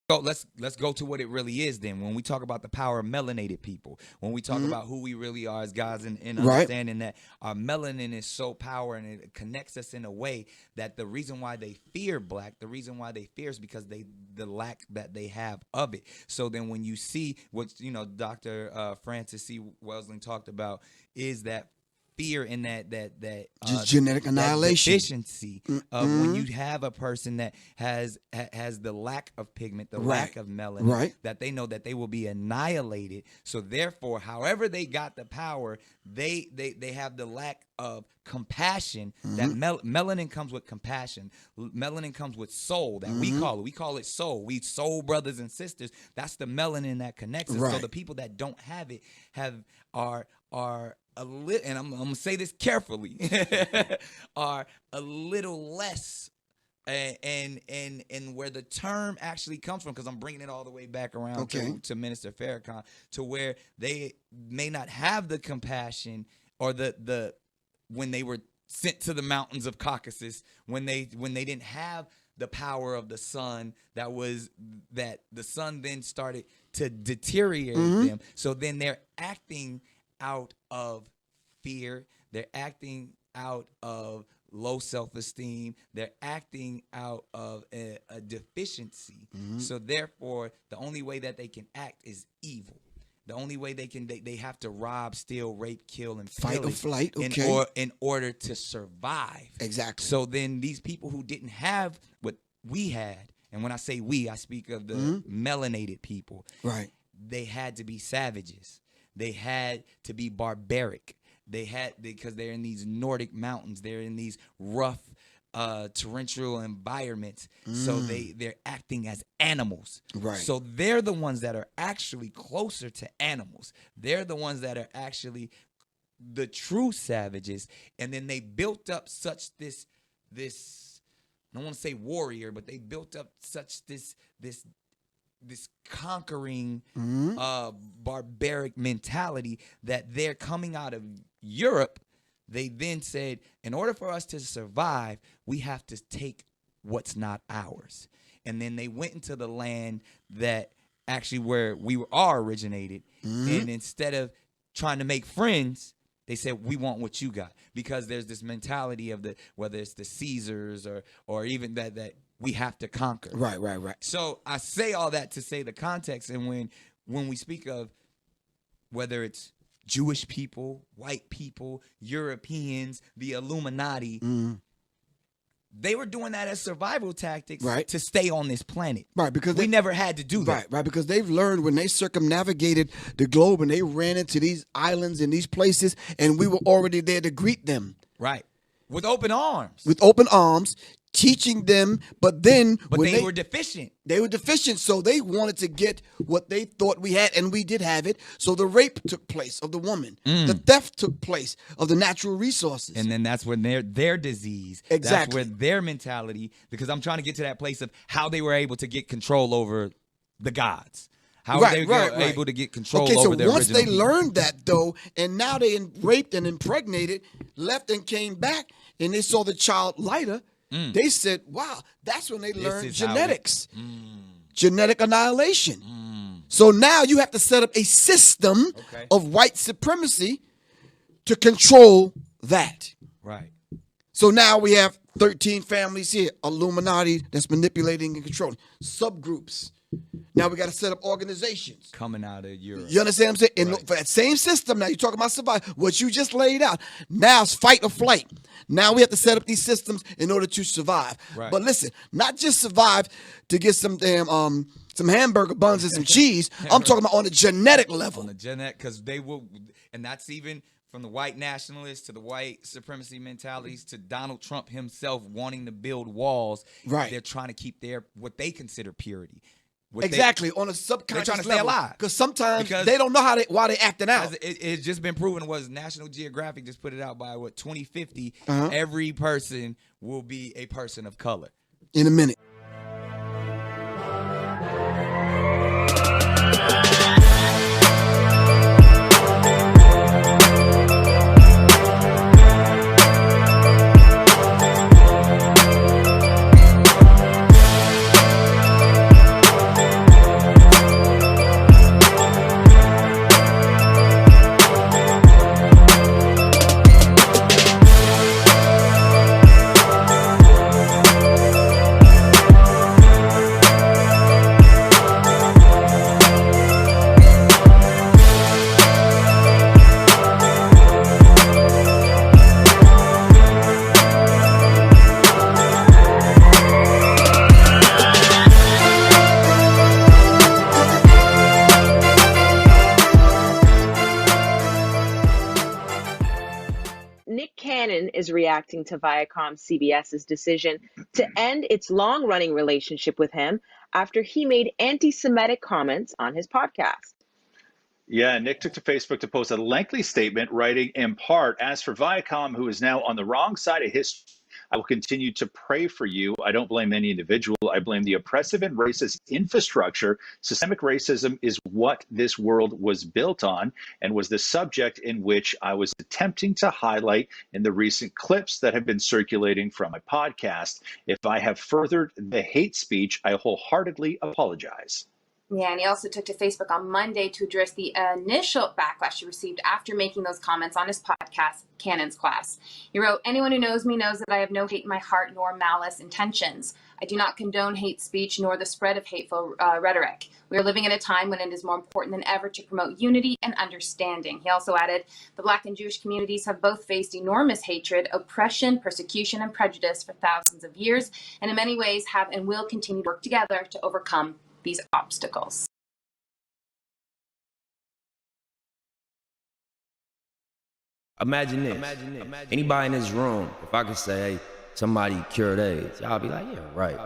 So let's go to what it really is then. When we talk about the power of melanated people, when we talk about who we really are as guys, and Right. understanding that our melanin is so power and it connects us in a way that the reason why they fear black, the reason why they fear is because the lack that they have of it. So then when you see what Dr. Francis C. Welsling talked about is that fear in that Just genetic that annihilation. deficiency of when you have a person that has the lack of pigment, the Right. lack of melanin, Right. that they know that they will be annihilated. So therefore, however they got the power, they have the lack of compassion. That melanin comes with compassion. Melanin comes with soul. That we call it soul. We soul brothers and sisters. That's the melanin that connects us. So Right. the people that don't have it are a little, and I'm gonna say this carefully, are a little less, and where the term actually comes from, because I'm bringing it all the way back around Okay. to Minister Farrakhan, to where they may not have the compassion or the when they were sent to the mountains of Caucasus, when they didn't have the power of the sun, that the sun then started to deteriorate them. So then they're acting out of fear. They're acting out of low self-esteem. They're acting out of a deficiency. So therefore, the only way that they can act is evil. The only way they have to rob, steal, rape, kill, and Fight or pillage flight, okay. in order to survive. Exactly. So then these people who didn't have what we had, and when I say we, I speak of the melanated people. Right. They had to be savages. They had to be barbaric. Because they're in these Nordic mountains. They're in these rough, torrential environments. So they're acting as animals. Right. So they're the ones that are actually closer to animals. They're the ones that are actually the true savages. And then they built up such this I don't want to say warrior, but they built up such this conquering barbaric mentality that they're coming out of Europe. They then said, in order for us to survive, we have to take what's not ours. And then they went into the land that actually where we are originated. And instead of trying to make friends, they said, we want what you got. Because there's this mentality of whether it's the Caesars or even that we have to conquer. Right. So I say all that to say the context. And when we speak of whether it's Jewish people, white people, Europeans, the Illuminati, they were doing that as survival tactics to stay on this planet. Right, because we never had to do that. Right, because they've learned when they circumnavigated the globe and they ran into these islands and these places, and we were already there to greet them. Right. With open arms. With open arms, teaching them, but then when they were deficient. They were deficient, so they wanted to get what they thought we had, and we did have it. So the rape took place of the woman. The theft took place of the natural resources. And then that's when their disease, exactly. That's where their mentality, because I'm trying to get to that place of how they were able to get control over the gods. How they were able to get control over their original once they people. learned that, though, and now they raped and impregnated, left and came back, and they saw the child lighter, they said, wow, that's when they learned genetics. Genetic annihilation. So now you have to set up a system of white supremacy to control that. Right. So now we have 13 families here, Illuminati that's manipulating and controlling. Subgroups. Now we got to set up organizations. Coming out of Europe. You understand what I'm saying? And for that same system, now you're talking about survival, what you just laid out. Now it's fight or flight. Now we have to set up these systems in order to survive. Right. But listen, not just survive to get some damn some hamburger buns and some cheese. I'm talking about on a genetic level. On the genetic, because they will, and that's even from the white nationalists to the white supremacy mentalities to Donald Trump himself wanting to build walls. Right. They're trying to keep what they consider purity. Exactly, on a subconscious trying to level. stay alive. Because sometimes they don't know why they acting out. It's just been proven. Was National Geographic just put it out by 2050? Every person will be a person of color. In a minute. CNN is reacting to Viacom CBS's decision to end its long-running relationship with him after he made anti-Semitic comments on his podcast. Yeah, Nick took to Facebook to post a lengthy statement, writing in part, "As for Viacom, who is now on the wrong side of history, I will continue to pray for you. I don't blame any individual. I blame the oppressive and racist infrastructure. Systemic racism is what this world was built on and was the subject in which I was attempting to highlight in the recent clips that have been circulating from my podcast. If I have furthered the hate speech, I wholeheartedly apologize." Yeah, and he also took to Facebook on Monday to address the initial backlash he received after making those comments on his podcast, Cannon's Class. He wrote, "Anyone who knows me knows that I have no hate in my heart nor malice intentions. I do not condone hate speech nor the spread of hateful rhetoric. We are living in a time when it is more important than ever to promote unity and understanding." He also added, "The Black and Jewish communities have both faced enormous hatred, oppression, persecution, and prejudice for thousands of years, and in many ways have and will continue to work together to overcome these obstacles." Imagine this. Anybody in this room, if I could say, hey, somebody cured AIDS, y'all be like, yeah, right.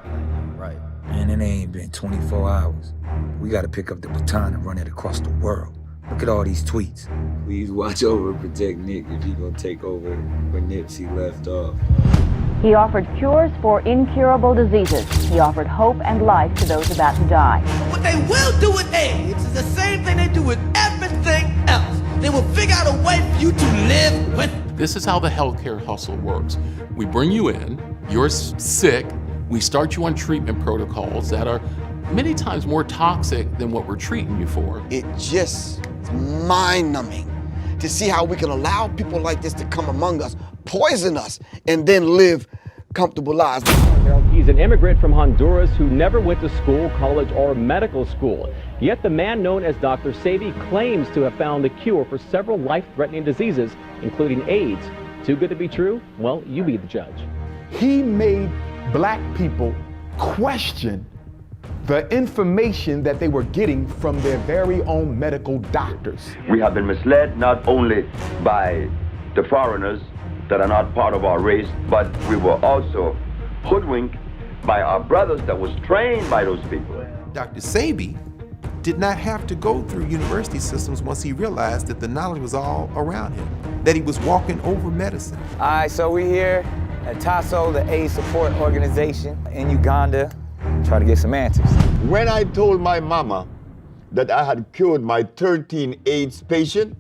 Man, it ain't been 24 hours. We gotta pick up the baton and run it across the world. Look at all these tweets. Please watch over and protect Nick if he gonna take over where Nipsey left off. He offered cures for incurable diseases. He offered hope and life to those about to die. What they will do with AIDS is the same thing they do with everything else. They will figure out a way for you to live with it. This is how the healthcare hustle works. We bring you in, you're sick, we start you on treatment protocols that are many times more toxic than what we're treating you for. It just is mind-numbing to see how we can allow people like this to come among us, poison us, and then live comfortable lives. He's an immigrant from Honduras who never went to school, college, or medical school. Yet the man known as Dr. Sebi claims to have found the cure for several life-threatening diseases, including AIDS. Too good to be true? Well, you be the judge. He made black people question the information that they were getting from their very own medical doctors. We have been misled not only by the foreigners that are not part of our race, but we were also hoodwinked by our brothers that was trained by those people. Dr. Sebi did not have to go through university systems once he realized that the knowledge was all around him, that he was walking over medicine. All right, so we here at TASO, the AIDS support organization in Uganda, try to get some answers. When I told my mama that I had cured my 13 AIDS patient,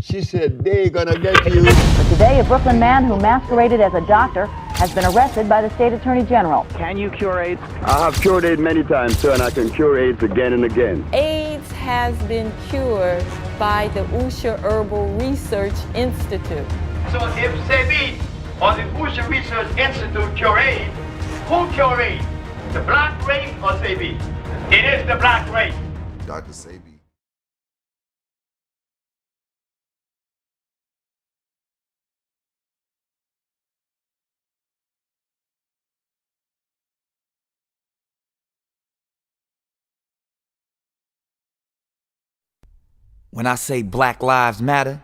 she said, "They're gonna get you." But today, a Brooklyn man who masqueraded as a doctor has been arrested by the state attorney general. Can you cure AIDS? I have cured AIDS many times, sir, and I can cure AIDS again and again. AIDS has been cured by the Usha Herbal Research Institute. So if Sebi or the Usha Research Institute cure AIDS, who cure AIDS? The black race or Sebi? It is the black race. Dr. Sebi. When I say Black Lives Matter,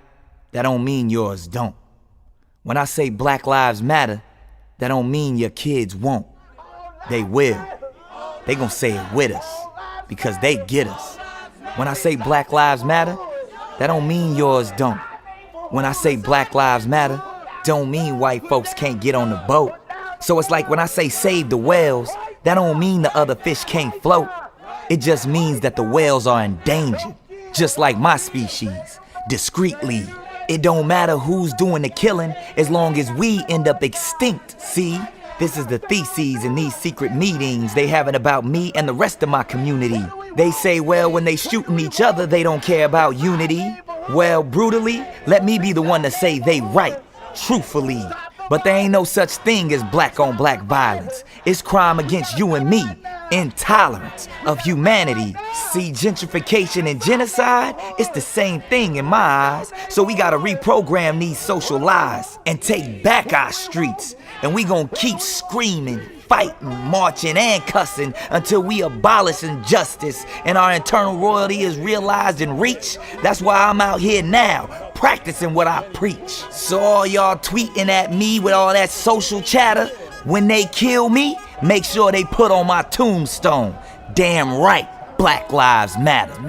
that don't mean yours don't. When I say Black Lives Matter, that don't mean your kids won't. They will. They gonna say it with us, because they get us. When I say Black Lives Matter, that don't mean yours don't. When I say Black Lives Matter, don't mean white folks can't get on the boat. So it's like when I say save the whales, that don't mean the other fish can't float. It just means that the whales are endangered, just like my species, discreetly. It don't matter who's doing the killing, as long as we end up extinct, see? This is the theses in these secret meetings they having about me and the rest of my community. They say, well, when they shooting each other, they don't care about unity. Well, brutally, let me be the one to say they right, truthfully. But there ain't no such thing as black on black violence. It's crime against you and me. Intolerance of humanity. See, gentrification and genocide, it's the same thing in my eyes. So we gotta reprogram these social lies and take back our streets. And we gonna keep screaming, fighting, marching, and cussing until we abolish injustice and our eternal royalty is realized and reached. That's why I'm out here now, practicing what I preach. So all y'all tweeting at me with all that social chatter, when they kill me, make sure they put on my tombstone. Damn right, Black Lives Matter.